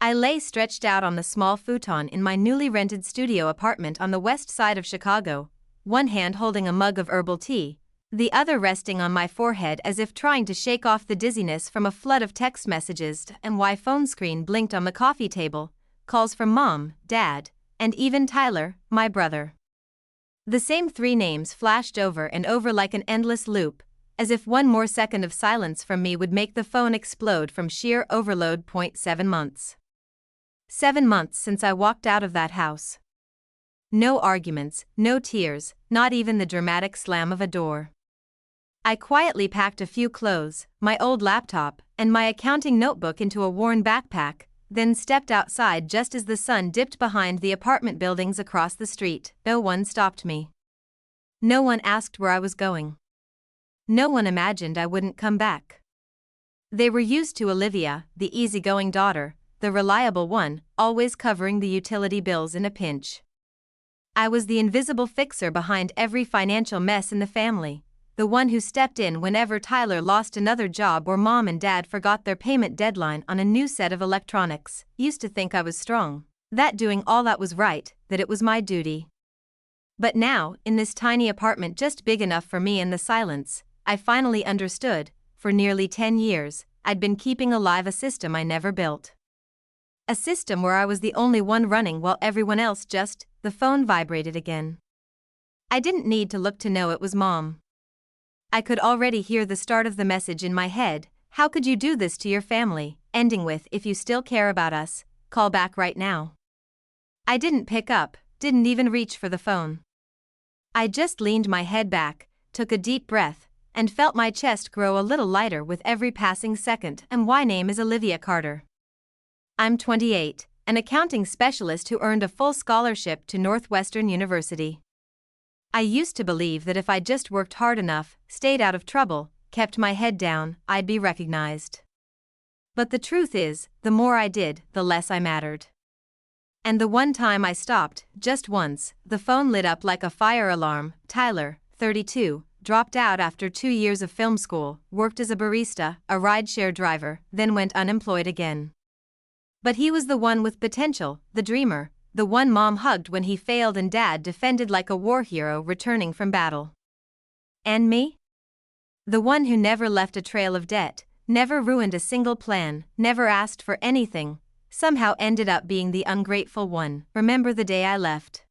I lay stretched out on the small futon in my newly rented studio apartment on the west side of Chicago, one hand holding a mug of herbal tea, the other resting on my forehead as if trying to shake off the dizziness from a flood of text messages and my phone screen blinked on the coffee table, calls from Mom, Dad, and even Tyler, my brother. The same three names flashed over and over like an endless loop, as if one more second of silence from me would make the phone explode from sheer overload. 7 months. 7 months since I walked out of that house. No arguments, no tears, not even the dramatic slam of a door. I quietly packed a few clothes, my old laptop, and my accounting notebook into a worn backpack, then stepped outside just as the sun dipped behind the apartment buildings across the street. No one stopped me. No one asked where I was going. No one imagined I wouldn't come back. They were used to Olivia, the easygoing daughter, the reliable one, always covering the utility bills in a pinch. I was the invisible fixer behind every financial mess in the family, the one who stepped in whenever Tyler lost another job or Mom and Dad forgot their payment deadline on a new set of electronics. Used to think I was strong, that doing all that was right, that it was my duty. But now, in this tiny apartment just big enough for me and the silence, I finally understood. For nearly 10 years, I'd been keeping alive a system I never built. A system where I was the only one running while everyone else just. The phone vibrated again. I didn't need to look to know it was Mom. I could already hear the start of the message in my head. How could you do this to your family? Ending with, if you still care about us, call back right now. I didn't pick up, didn't even reach for the phone. I just leaned my head back, took a deep breath, and felt my chest grow a little lighter with every passing second. And my name is Olivia Carter. I'm 28, an accounting specialist who earned a full scholarship to Northwestern University. I used to believe that if I just worked hard enough, stayed out of trouble, kept my head down, I'd be recognized. But the truth is, the more I did, the less I mattered. And the one time I stopped, just once, the phone lit up like a fire alarm. Tyler, 32, dropped out after 2 years of film school, worked as a barista, a rideshare driver, then went unemployed again. But he was the one with potential, the dreamer, the one Mom hugged when he failed and Dad defended like a war hero returning from battle. And me? The one who never left a trail of debt, never ruined a single plan, never asked for anything, somehow ended up being the ungrateful one. Remember the day I left?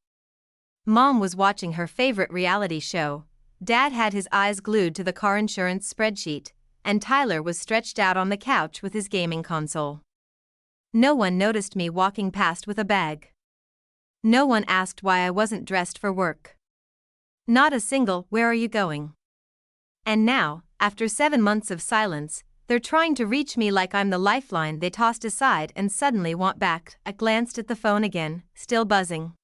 Mom was watching her favorite reality show, Dad had his eyes glued to the car insurance spreadsheet, and Tyler was stretched out on the couch with his gaming console. No one noticed me walking past with a bag. No one asked why I wasn't dressed for work. Not a single, where are you going? And now, after 7 months of silence, they're trying to reach me like I'm the lifeline they tossed aside and suddenly want back. I glanced at the phone again, still buzzing.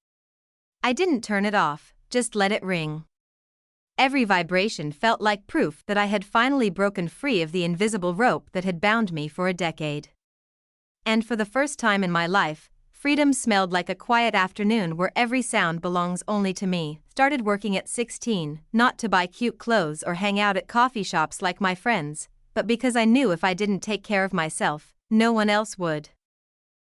I didn't turn it off, just let it ring. Every vibration felt like proof that I had finally broken free of the invisible rope that had bound me for a decade. And for the first time in my life, freedom smelled like a quiet afternoon where every sound belongs only to me. Started working at 16, not to buy cute clothes or hang out at coffee shops like my friends, but because I knew if I didn't take care of myself, no one else would.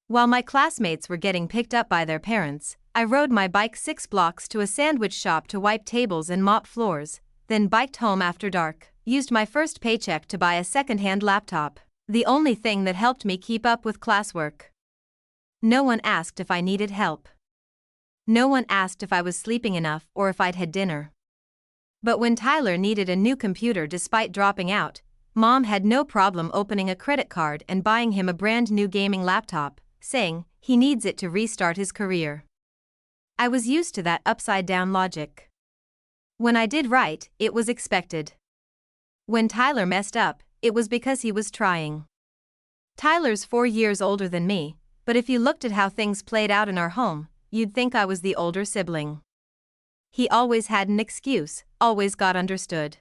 While my classmates were getting picked up by their parents, I rode my bike 6 blocks to a sandwich shop to wipe tables and mop floors, then biked home after dark, used my first paycheck to buy a second-hand laptop, the only thing that helped me keep up with classwork. No one asked if I needed help. No one asked if I was sleeping enough or if I'd had dinner. But when Tyler needed a new computer despite dropping out, Mom had no problem opening a credit card and buying him a brand new gaming laptop, saying he needs it to restart his career. I was used to that upside-down logic. When I did right, it was expected. When Tyler messed up, it was because he was trying. Tyler's 4 years older than me, but if you looked at how things played out in our home, you'd think I was the older sibling. He always had an excuse, always got understood.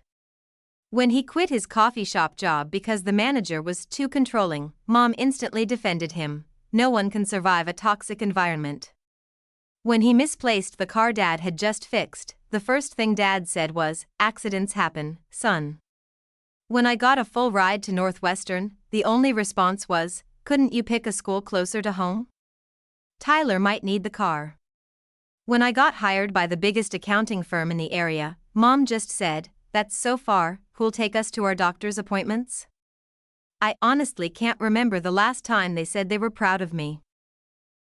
When he quit his coffee shop job because the manager was too controlling, Mom instantly defended him. No one can survive a toxic environment. When he misplaced the car Dad had just fixed, the first thing Dad said was, "Accidents happen, son." When I got a full ride to Northwestern, the only response was, Couldn't you pick a school closer to home? Tyler might need the car. When I got hired by the biggest accounting firm in the area, Mom just said, "That's so far, who'll take us to our doctor's appointments?" I honestly can't remember the last time they said they were proud of me.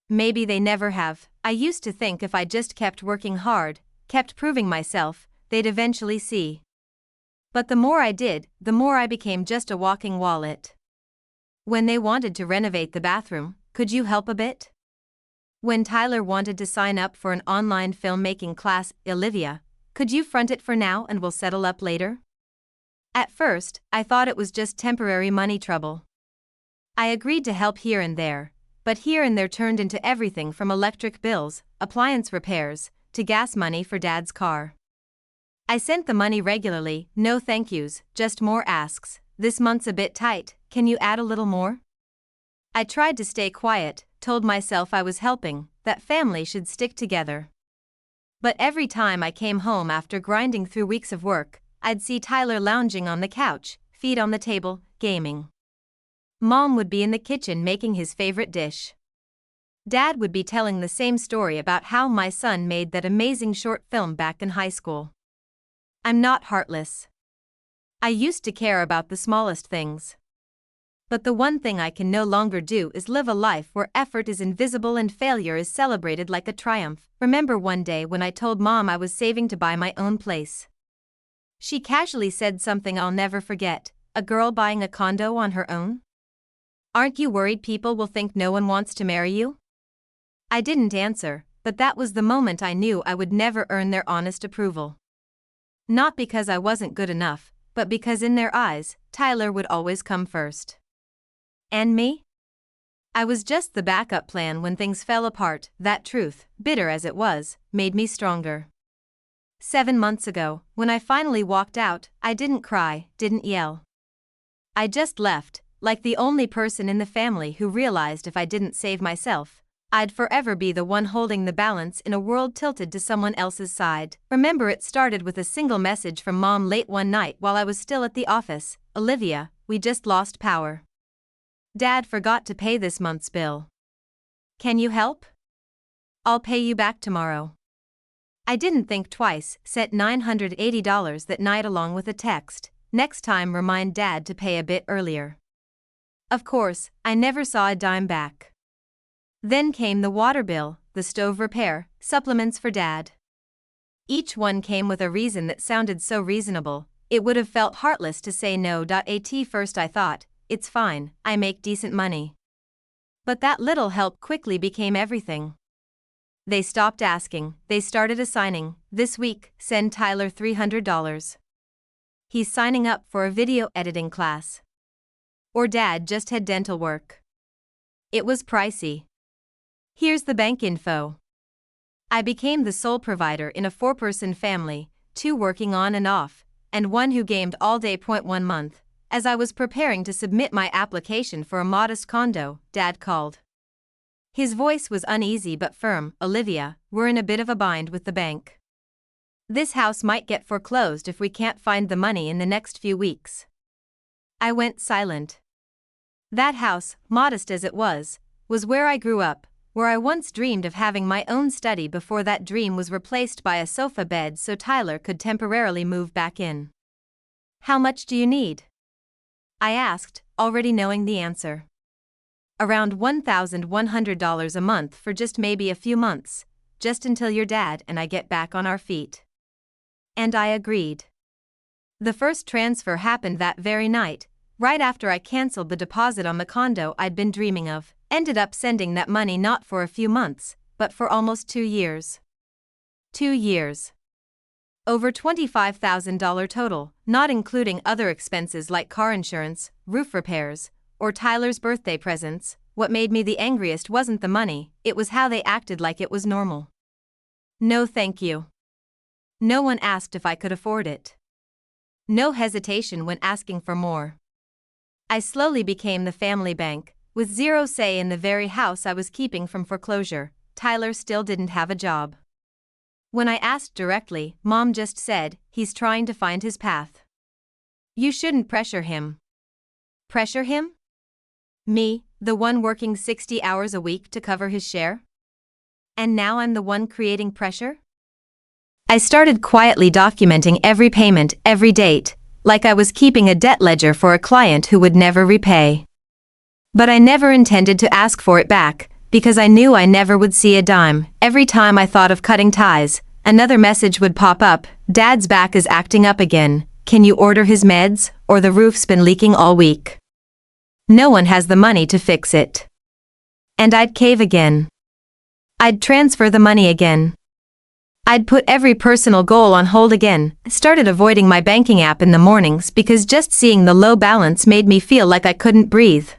Maybe they never have. I used to think if I just kept working hard, kept proving myself, they'd eventually see. But the more I did, the more I became just a walking wallet. When they wanted to renovate the bathroom, "Could you help a bit?" When Tyler wanted to sign up for an online filmmaking class, "Olivia, could you front it for now and we'll settle up later?" At first, I thought it was just temporary money trouble. I agreed to help here and there, but here and there turned into everything from electric bills, appliance repairs, to gas money for Dad's car. I sent the money regularly, no thank yous, just more asks. "This month's a bit tight, can you add a little more?" I tried to stay quiet, told myself I was helping, that family should stick together. But every time I came home after grinding through weeks of work, I'd see Tyler lounging on the couch, feet on the table, gaming. Mom would be in the kitchen making his favorite dish. Dad would be telling the same story about how my son made that amazing short film back in high school. I'm not heartless. I used to care about the smallest things. But the one thing I can no longer do is live a life where effort is invisible and failure is celebrated like a triumph. Remember one day when I told Mom I was saving to buy my own place? She casually said something I'll never forget, "A girl buying a condo on her own? Aren't you worried people will think no one wants to marry you?" I didn't answer, but that was the moment I knew I would never earn their honest approval. Not because I wasn't good enough, but because in their eyes, Tyler would always come first. And me? I was just the backup plan when things fell apart. That truth, bitter as it was, made me stronger. 7 months ago, when I finally walked out, I didn't cry, didn't yell. I just left, like the only person in the family who realized if I didn't save myself, I'd forever be the one holding the balance in a world tilted to someone else's side. Remember, it started with a single message from Mom late one night while I was still at the office. "Olivia, we just lost power. Dad forgot to pay this month's bill. Can you help? I'll pay you back tomorrow." I didn't think twice, sent $980 that night along with a text, "Next time remind Dad to pay a bit earlier." Of course, I never saw a dime back. Then came the water bill, the stove repair, supplements for Dad. Each one came with a reason that sounded so reasonable, it would have felt heartless to say no. At first I thought, "It's fine, I make decent money." But that little help quickly became everything. They stopped asking, they started assigning. "This week, send Tyler $300. He's signing up for a video editing class." Or "Dad just had dental work. It was pricey. Here's the bank info." I became the sole provider in a 4-person family, 2 working on and off, and 1 who gamed all day. 1 month, as I was preparing to submit my application for a modest condo, Dad called. His voice was uneasy but firm. "Olivia, we're in a bit of a bind with the bank. This house might get foreclosed if we can't find the money in the next few weeks." I went silent. That house, modest as it was where I grew up, where I once dreamed of having my own study before that dream was replaced by a sofa bed so Tyler could temporarily move back in. "How much do you need?" I asked, already knowing the answer. "Around $1,100 a month for just maybe a few months, just until your dad and I get back on our feet." And I agreed. The first transfer happened that very night, right after I canceled the deposit on the condo I'd been dreaming of. Ended up sending that money not for a few months, but for almost 2 years. 2 years. Over $25,000 total, not including other expenses like car insurance, roof repairs, or Tyler's birthday presents. What made me the angriest wasn't the money, it was how they acted like it was normal. No thank you. No one asked if I could afford it. No hesitation when asking for more. I slowly became the family bank, with zero say in the very house I was keeping from foreclosure. Tyler still didn't have a job. When I asked directly, Mom just said, "He's trying to find his path. You shouldn't pressure him." Pressure him? Me, the one working 60 hours a week to cover his share? And now I'm the one creating pressure? I started quietly documenting every payment, every date, like I was keeping a debt ledger for a client who would never repay. But I never intended to ask for it back, because I knew I never would see a dime. Every time I thought of cutting ties, another message would pop up: Dad's back is acting up again. Can you order his meds, or the roof's been leaking all week? No one has the money to fix it. And I'd cave again. I'd transfer the money again. I'd put every personal goal on hold again, started avoiding my banking app in the mornings because just seeing the low balance made me feel like I couldn't breathe.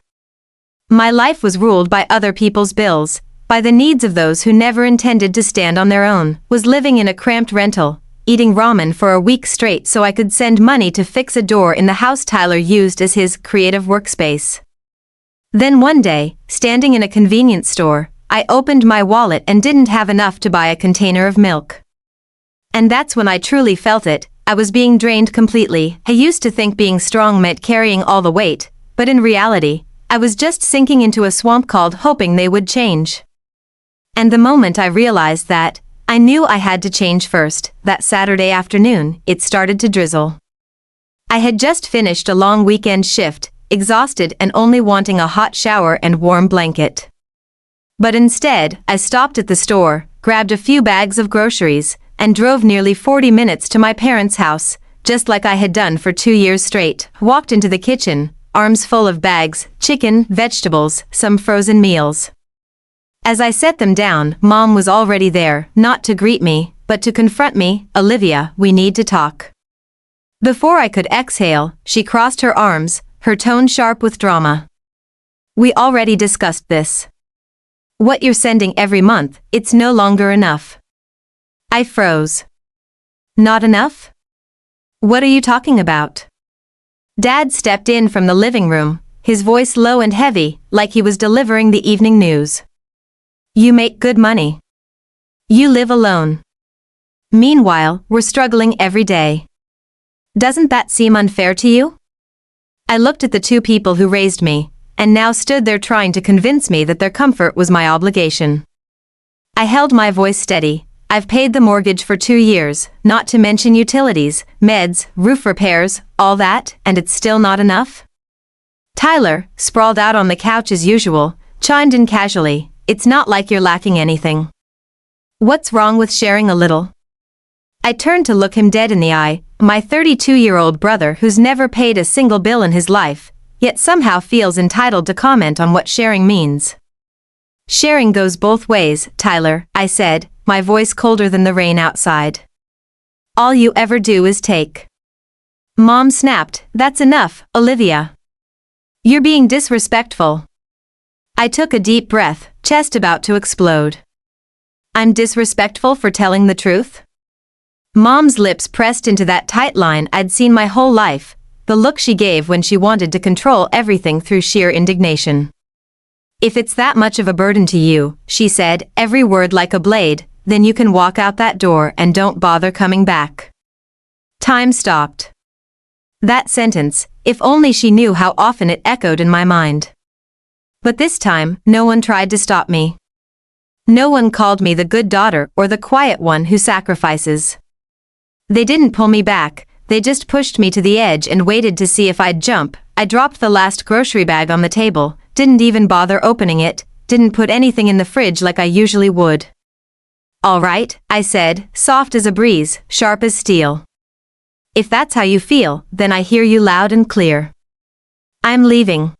My life was ruled by other people's bills, by the needs of those who never intended to stand on their own. Was living in a cramped rental, eating ramen for a week straight so I could send money to fix a door in the house Tyler used as his creative workspace. Then one day, standing in a convenience store, I opened my wallet and didn't have enough to buy a container of milk. And that's when I truly felt it. I was being drained completely. I used to think being strong meant carrying all the weight, but in reality, I was just sinking into a swamp called hoping they would change. And the moment I realized that, I knew I had to change first. That Saturday afternoon, it started to drizzle. I had just finished a long weekend shift, exhausted and only wanting a hot shower and warm blanket. But instead, I stopped at the store, grabbed a few bags of groceries, and drove nearly 40 minutes to my parents' house, just like I had done for 2 years straight. Walked into the kitchen, arms full of bags, chicken, vegetables, some frozen meals. As I set them down, Mom was already there, not to greet me, but to confront me. Olivia, we need to talk. Before I could exhale, she crossed her arms, her tone sharp with drama. We already discussed this. What you're sending every month, it's no longer enough. I froze. Not enough? What are you talking about? Dad stepped in from the living room, his voice low and heavy, like he was delivering the evening news. You make good money. You live alone. Meanwhile, we're struggling every day. Doesn't that seem unfair to you? I looked at the two people who raised me, and now stood there trying to convince me that their comfort was my obligation. I held my voice steady. I've paid the mortgage for 2 years, not to mention utilities, meds, roof repairs, all that, and it's still not enough? Tyler, sprawled out on the couch as usual, chimed in casually. It's not like you're lacking anything. What's wrong with sharing a little? I turned to look him dead in the eye, my 32-year-old brother who's never paid a single bill in his life, yet somehow feels entitled to comment on what sharing means. Sharing goes both ways, Tyler, I said, my voice colder than the rain outside. All you ever do is take. Mom snapped, that's enough, Olivia. You're being disrespectful. I took a deep breath, chest about to explode. I'm disrespectful for telling the truth? Mom's lips pressed into that tight line I'd seen my whole life, the look she gave when she wanted to control everything through sheer indignation. If it's that much of a burden to you, she said, every word like a blade, then you can walk out that door and don't bother coming back. Time stopped. That sentence, if only she knew how often it echoed in my mind. But this time, no one tried to stop me. No one called me the good daughter or the quiet one who sacrifices. They didn't pull me back, they just pushed me to the edge and waited to see if I'd jump. I dropped the last grocery bag on the table, didn't even bother opening it, didn't put anything in the fridge like I usually would. All right, I said, soft as a breeze, sharp as steel. If that's how you feel, then I hear you loud and clear. I'm leaving.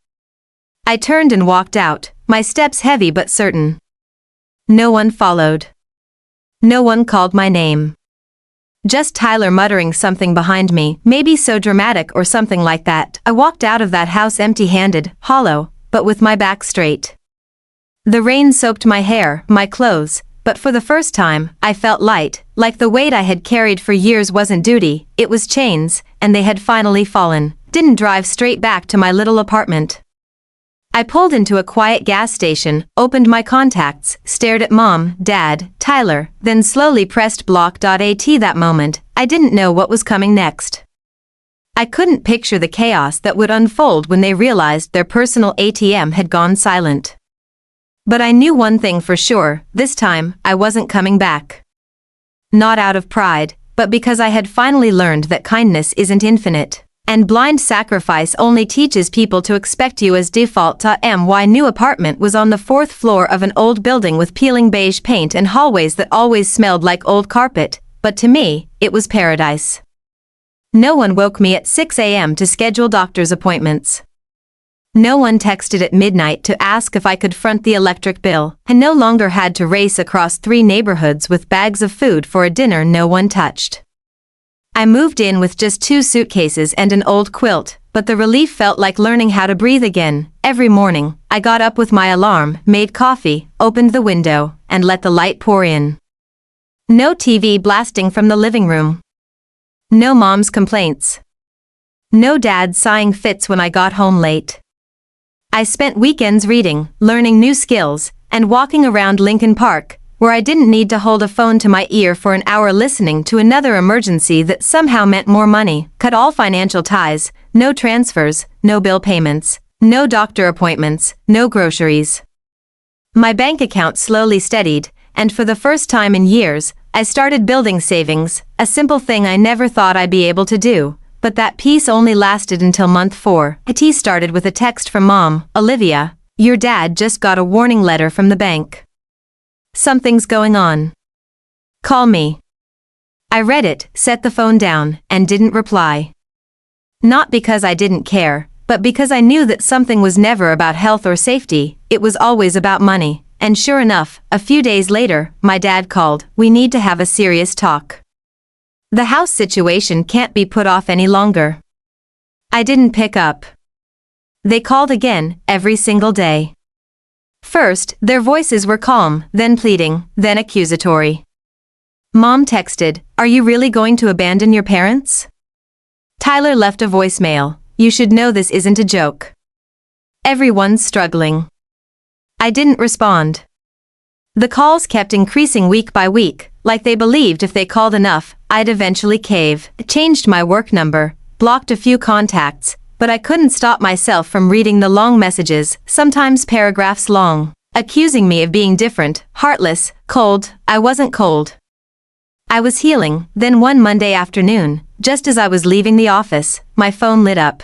I turned and walked out, my steps heavy but certain. No one followed. No one called my name. Just Tyler muttering something behind me, maybe so dramatic or something like that. I walked out of that house empty-handed, hollow, but with my back straight. The rain soaked my hair, my clothes, but for the first time, I felt light, like the weight I had carried for years wasn't duty, it was chains, and they had finally fallen. Didn't drive straight back to my little apartment. I pulled into a quiet gas station, opened my contacts, stared at Mom, Dad, Tyler, then slowly pressed block.at. That moment, I didn't know what was coming next. I couldn't picture the chaos that would unfold when they realized their personal ATM had gone silent. But I knew one thing for sure, this time, I wasn't coming back. Not out of pride, but because I had finally learned that kindness isn't infinite, and blind sacrifice only teaches people to expect you as default. My new apartment was on the 4th floor of an old building with peeling beige paint and hallways that always smelled like old carpet, but to me, it was paradise. No one woke me at 6 a.m. to schedule doctor's appointments. No one texted at midnight to ask if I could front the electric bill, and no longer had to race across 3 neighborhoods with bags of food for a dinner no one touched. I moved in with just 2 suitcases and an old quilt, but the relief felt like learning how to breathe again. Every morning, I got up with my alarm, made coffee, opened the window, and let the light pour in. No TV blasting from the living room. No mom's complaints. No dad sighing fits when I got home late. I spent weekends reading, learning new skills, and walking around Lincoln Park, where I didn't need to hold a phone to my ear for an hour listening to another emergency that somehow meant more money. Cut all financial ties, no transfers, no bill payments, no doctor appointments, no groceries. My bank account slowly steadied, and for the first time in years, I started building savings, a simple thing I never thought I'd be able to do, but that peace only lasted until month 4. It started with a text from Mom, "Olivia, your dad just got a warning letter from the bank. Something's going on. Call me." I read it, set the phone down, and didn't reply. Not because I didn't care, but because I knew that something was never about health or safety, it was always about money. And sure enough, a few days later, my dad called. "We need to have a serious talk. The house situation can't be put off any longer." I didn't pick up. They called again, every single day. First, their voices were calm, then pleading, then accusatory. Mom texted, "Are you really going to abandon your parents?" Tyler left a voicemail, "You should know this isn't a joke. Everyone's struggling." I didn't respond. The calls kept increasing week by week, like they believed if they called enough, I'd eventually cave. I changed my work number, blocked a few contacts, but I couldn't stop myself from reading the long messages, sometimes paragraphs long, accusing me of being different, heartless, cold. I wasn't cold. I was healing. Then one Monday afternoon, just as I was leaving the office, my phone lit up.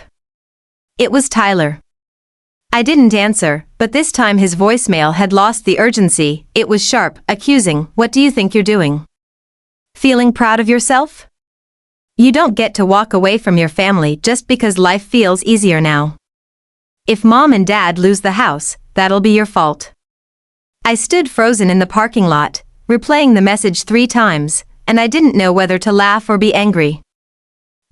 It was Tyler. I didn't answer, but this time his voicemail had lost the urgency. It was sharp, accusing. "What do you think you're doing? Feeling proud of yourself? You don't get to walk away from your family just because life feels easier now. If Mom and Dad lose the house, that'll be your fault." I stood frozen in the parking lot, replaying the message 3 times, and I didn't know whether to laugh or be angry.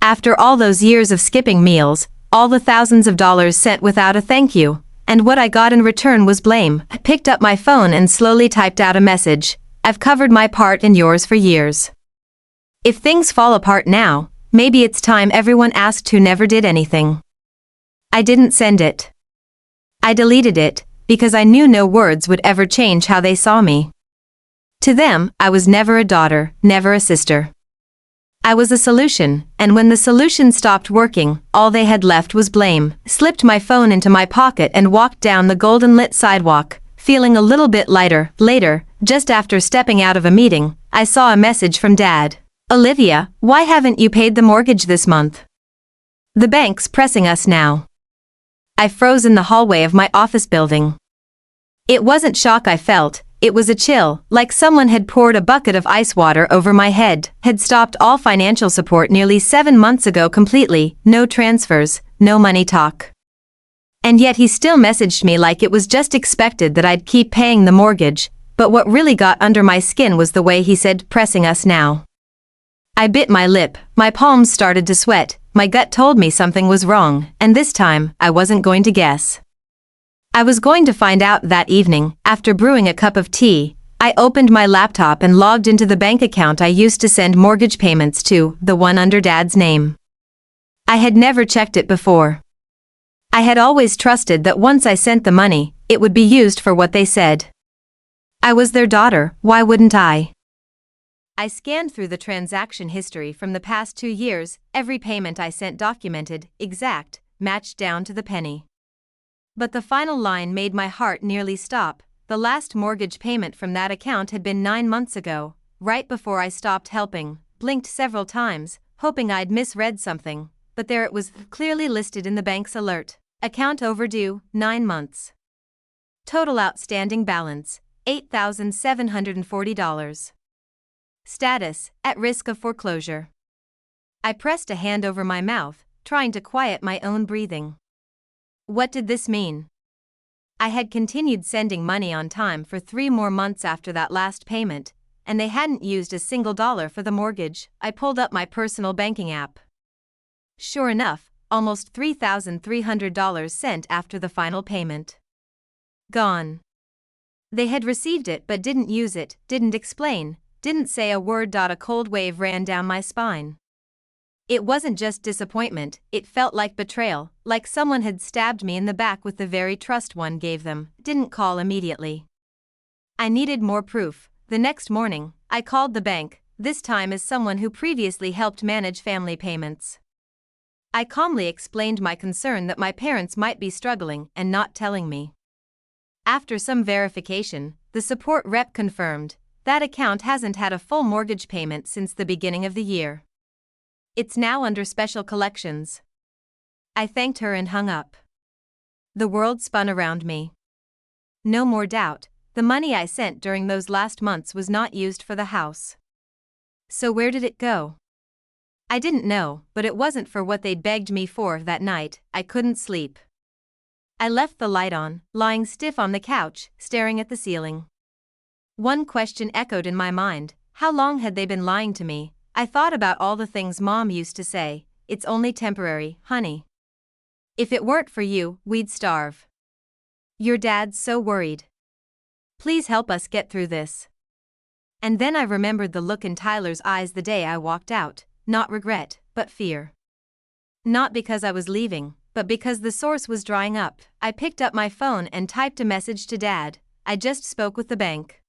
After all those years of skipping meals, all the thousands of dollars sent without a thank you, and what I got in return was blame, I picked up my phone and slowly typed out a message. "I've covered my part and yours for years. If things fall apart now, maybe it's time everyone asked who never did anything." I didn't send it. I deleted it, because I knew no words would ever change how they saw me. To them, I was never a daughter, never a sister. I was a solution, and when the solution stopped working, all they had left was blame. Slipped my phone into my pocket and walked down the golden-lit sidewalk, feeling a little bit lighter. Later, just after stepping out of a meeting, I saw a message from Dad. "Olivia, why haven't you paid the mortgage this month? The bank's pressing us now." I froze in the hallway of my office building. It wasn't shock I felt, it was a chill, like someone had poured a bucket of ice water over my head. Had stopped all financial support nearly 7 months ago completely, no transfers, no money talk. And yet he still messaged me like it was just expected that I'd keep paying the mortgage, but what really got under my skin was the way he said, "pressing us now." I bit my lip, my palms started to sweat, my gut told me something was wrong, and this time, I wasn't going to guess. I was going to find out that evening. After brewing a cup of tea, I opened my laptop and logged into the bank account I used to send mortgage payments to, the one under Dad's name. I had never checked it before. I had always trusted that once I sent the money, it would be used for what they said. I was their daughter, why wouldn't I? I scanned through the transaction history from the past 2 years, every payment I sent documented, exact, matched down to the penny. But the final line made my heart nearly stop. The last mortgage payment from that account had been 9 months ago, right before I stopped helping. Blinked several times, hoping I'd misread something, but there it was, clearly listed in the bank's alert. Account overdue, 9 months. Total outstanding balance, $8,740. Status, at risk of foreclosure. I pressed a hand over my mouth, trying to quiet my own breathing. What did this mean? I had continued sending money on time for 3 more months after that last payment, and they hadn't used a single dollar for the mortgage. I pulled up my personal banking app. Sure enough, almost $3,300 sent after the final payment. Gone. They had received it but didn't use it, didn't explain, didn't say a word. A cold wave ran down my spine. It wasn't just disappointment, it felt like betrayal, like someone had stabbed me in the back with the very trust one gave them. Didn't call immediately. I needed more proof. The next morning, I called the bank, this time as someone who previously helped manage family payments. I calmly explained my concern that my parents might be struggling and not telling me. After some verification, the support rep confirmed that account hasn't had a full mortgage payment since the beginning of the year. It's now under special collections. I thanked her and hung up. The world spun around me. No more doubt, the money I sent during those last months was not used for the house. So where did it go? I didn't know, but it wasn't for what they'd begged me for that night. I couldn't sleep. I left the light on, lying stiff on the couch, staring at the ceiling. One question echoed in my mind: how long had they been lying to me? I thought about all the things Mom used to say. It's only temporary, honey. If it weren't for you, we'd starve. Your dad's so worried. Please help us get through this. And then I remembered the look in Tyler's eyes the day I walked out, not regret, but fear. Not because I was leaving, but because the source was drying up. I picked up my phone and typed a message to Dad. I just spoke with the bank.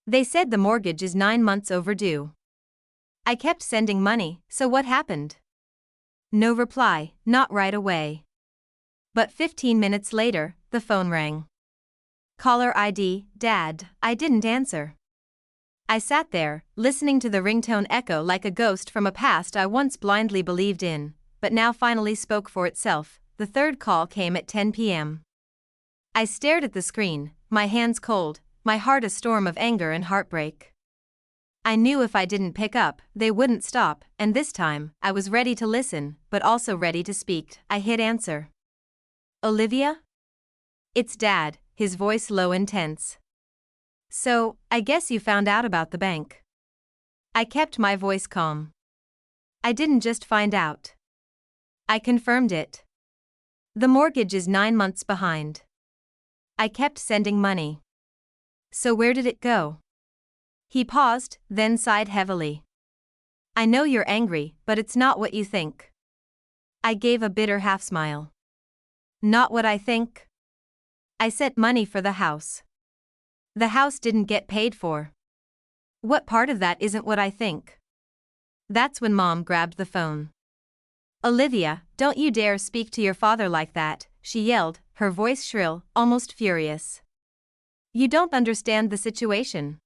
They said the mortgage is 9 months overdue. I kept sending money, so what happened? No reply, not right away. But 15 minutes later, the phone rang. Caller ID, Dad. I didn't answer. I sat there, listening to the ringtone echo like a ghost from a past I once blindly believed in, but now finally spoke for itself. The third call came at 10 p.m. I stared at the screen, my hands cold, my heart a storm of anger and heartbreak. I knew if I didn't pick up, they wouldn't stop, and this time, I was ready to listen, but also ready to speak. I hit answer. Olivia? It's Dad, his voice low and tense. So, I guess you found out about the bank. I kept my voice calm. I didn't just find out. I confirmed it. The mortgage is 9 months behind. I kept sending money. So where did it go? He paused, then sighed heavily. I know you're angry, but it's not what you think. I gave a bitter half-smile. Not what I think? I sent money for the house. The house didn't get paid for. What part of that isn't what I think? That's when Mom grabbed the phone. Olivia, don't you dare speak to your father like that, she yelled, her voice shrill, almost furious. You don't understand the situation.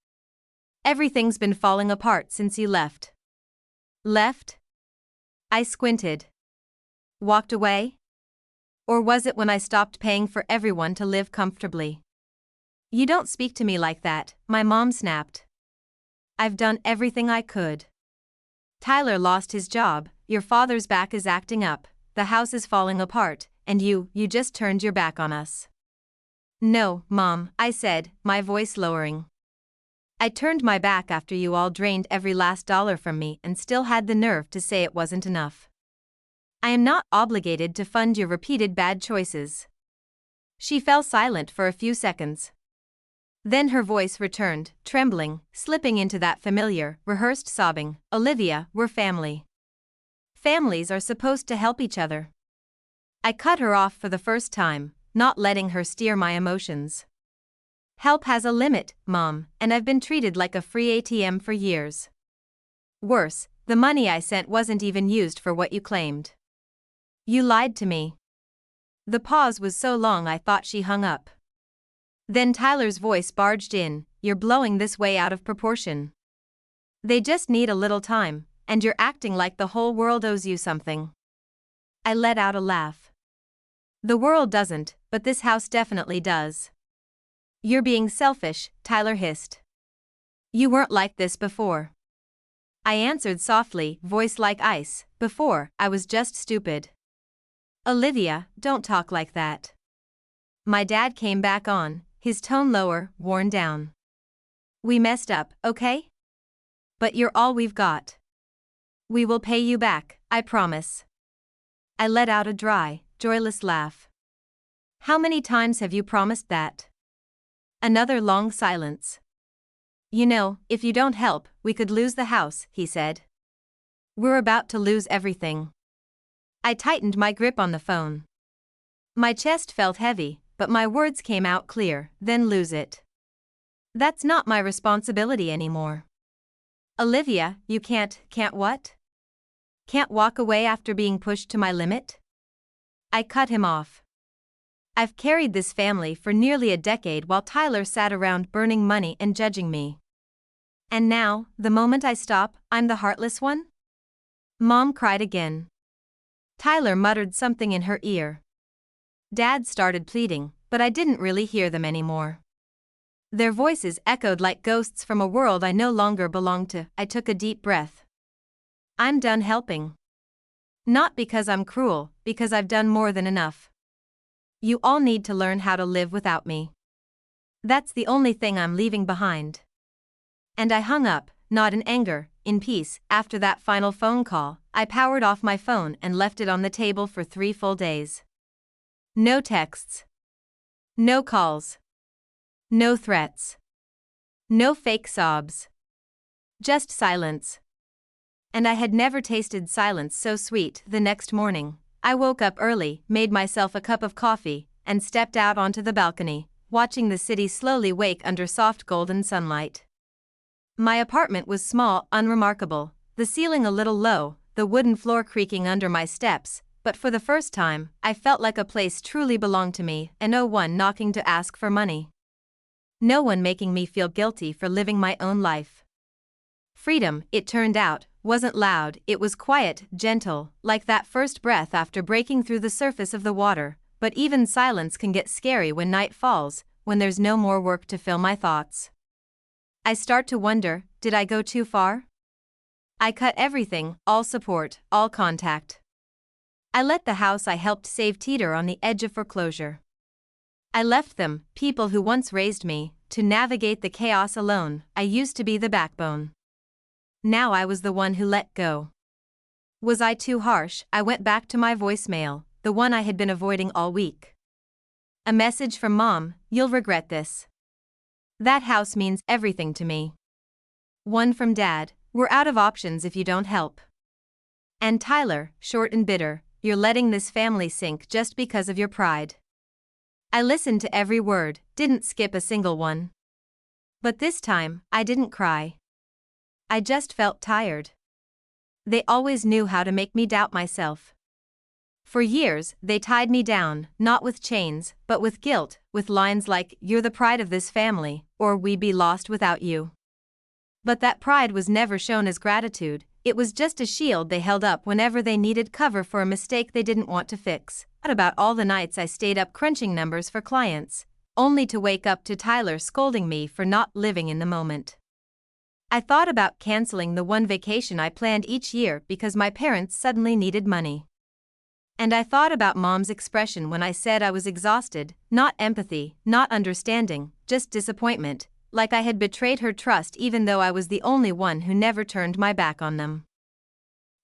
Everything's been falling apart since you left. Left? I squinted. Walked away? Or was it when I stopped paying for everyone to live comfortably? You don't speak to me like that, my mom snapped. I've done everything I could. Tyler lost his job, your father's back is acting up, the house is falling apart, and you just turned your back on us. No, Mom, I said, my voice lowering. I turned my back after you all drained every last dollar from me and still had the nerve to say it wasn't enough. I am not obligated to fund your repeated bad choices. She fell silent for a few seconds. Then her voice returned, trembling, slipping into that familiar, rehearsed sobbing. Olivia, we're family. Families are supposed to help each other. I cut her off for the first time, not letting her steer my emotions. Help has a limit, Mom, and I've been treated like a free ATM for years. Worse, the money I sent wasn't even used for what you claimed. You lied to me. The pause was so long I thought she hung up. Then Tyler's voice barged in, "You're blowing this way out of proportion. They just need a little time, and you're acting like the whole world owes you something." I let out a laugh. "The world doesn't, but this house definitely does." "You're being selfish," Tyler hissed. "You weren't like this before." I answered softly, voice like ice, "Before, I was just stupid." "Olivia, don't talk like that." My dad came back on, his tone lower, worn down. "We messed up, okay? But you're all we've got. We will pay you back, I promise." I let out a dry, joyless laugh. "How many times have you promised that?" Another long silence. "You know, if you don't help, we could lose the house," he said. "We're about to lose everything." I tightened my grip on the phone. My chest felt heavy, but my words came out clear, "Then lose it. That's not my responsibility anymore." "Olivia, you can't what? Can't walk away after being pushed to my limit?" I cut him off. "I've carried this family for nearly a decade while Tyler sat around burning money and judging me. And now, the moment I stop, I'm the heartless one?" Mom cried again. Tyler muttered something in her ear. Dad started pleading, but I didn't really hear them anymore. Their voices echoed like ghosts from a world I no longer belonged to. I took a deep breath. I'm done helping. Not because I'm cruel, because I've done more than enough. You all need to learn how to live without me. That's the only thing I'm leaving behind. And I hung up, not in anger, in peace. After that final phone call, I powered off my phone and left it on the table for 3 full days. No texts. No calls. No threats. No fake sobs. Just silence. And I had never tasted silence so sweet. The next morning, I woke up early, made myself a cup of coffee, and stepped out onto the balcony, watching the city slowly wake under soft golden sunlight. My apartment was small, unremarkable, the ceiling a little low, the wooden floor creaking under my steps, but for the first time, I felt like a place truly belonged to me, and no one knocking to ask for money. No one making me feel guilty for living my own life. Freedom, it turned out, wasn't loud, it was quiet, gentle, like that first breath after breaking through the surface of the water, but even silence can get scary when night falls, when there's no more work to fill my thoughts. I start to wonder, did I go too far? I cut everything, all support, all contact. I let the house I helped save teeter on the edge of foreclosure. I left them, people who once raised me, to navigate the chaos alone. I used to be the backbone. Now I was the one who let go. Was I too harsh? I went back to my voicemail, the one I had been avoiding all week. A message from Mom, "You'll regret this. That house means everything to me." One from Dad, "We're out of options if you don't help." And Tyler, short and bitter, "You're letting this family sink just because of your pride." I listened to every word, didn't skip a single one. But this time, I didn't cry. I just felt tired. They always knew how to make me doubt myself. For years, they tied me down, not with chains, but with guilt, with lines like, "You're the pride of this family," or "We'd be lost without you." But that pride was never shown as gratitude, it was just a shield they held up whenever they needed cover for a mistake they didn't want to fix. At about all the nights I stayed up crunching numbers for clients, only to wake up to Tyler scolding me for not living in the moment. I thought about canceling the one vacation I planned each year because my parents suddenly needed money. And I thought about Mom's expression when I said I was exhausted, not empathy, not understanding, just disappointment, like I had betrayed her trust even though I was the only one who never turned my back on them.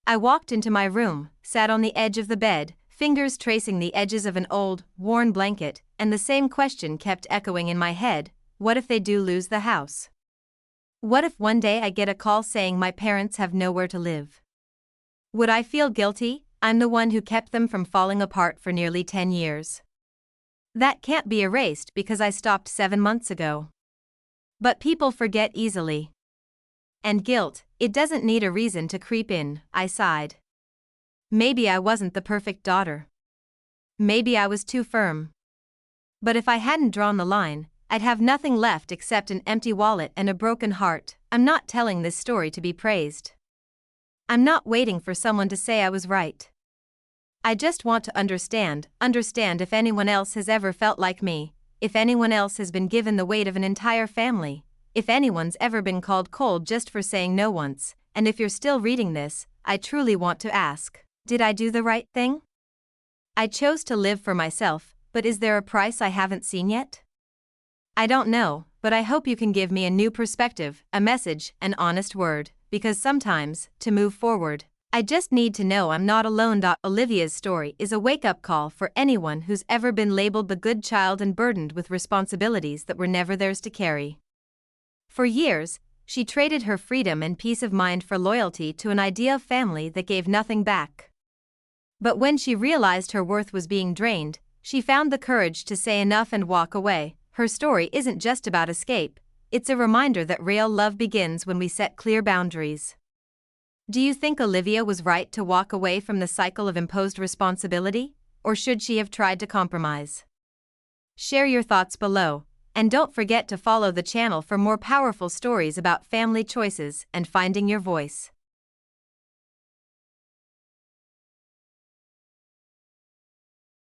I walked into my room, sat on the edge of the bed, fingers tracing the edges of an old, worn blanket, and the same question kept echoing in my head, what if they do lose the house? What if one day I get a call saying my parents have nowhere to live? Would I feel guilty? I'm the one who kept them from falling apart for nearly 10 years. That can't be erased because I stopped 7 months ago. But people forget easily. And guilt, it doesn't need a reason to creep in, I sighed. Maybe I wasn't the perfect daughter. Maybe I was too firm. But if I hadn't drawn the line, I'd have nothing left except an empty wallet and a broken heart. I'm not telling this story to be praised. I'm not waiting for someone to say I was right. I just want to understand if anyone else has ever felt like me, if anyone else has been given the weight of an entire family, if anyone's ever been called cold just for saying no once, and if you're still reading this, I truly want to ask, did I do the right thing? I chose to live for myself, but is there a price I haven't seen yet? I don't know, but I hope you can give me a new perspective, a message, an honest word, because sometimes, to move forward, I just need to know I'm not alone. Olivia's story is a wake-up call for anyone who's ever been labeled the good child and burdened with responsibilities that were never theirs to carry. For years, she traded her freedom and peace of mind for loyalty to an idea of family that gave nothing back. But when she realized her worth was being drained, she found the courage to say enough and walk away. Her story isn't just about escape, it's a reminder that real love begins when we set clear boundaries. Do you think Olivia was right to walk away from the cycle of imposed responsibility, or should she have tried to compromise? Share your thoughts below, and don't forget to follow the channel for more powerful stories about family choices and finding your voice.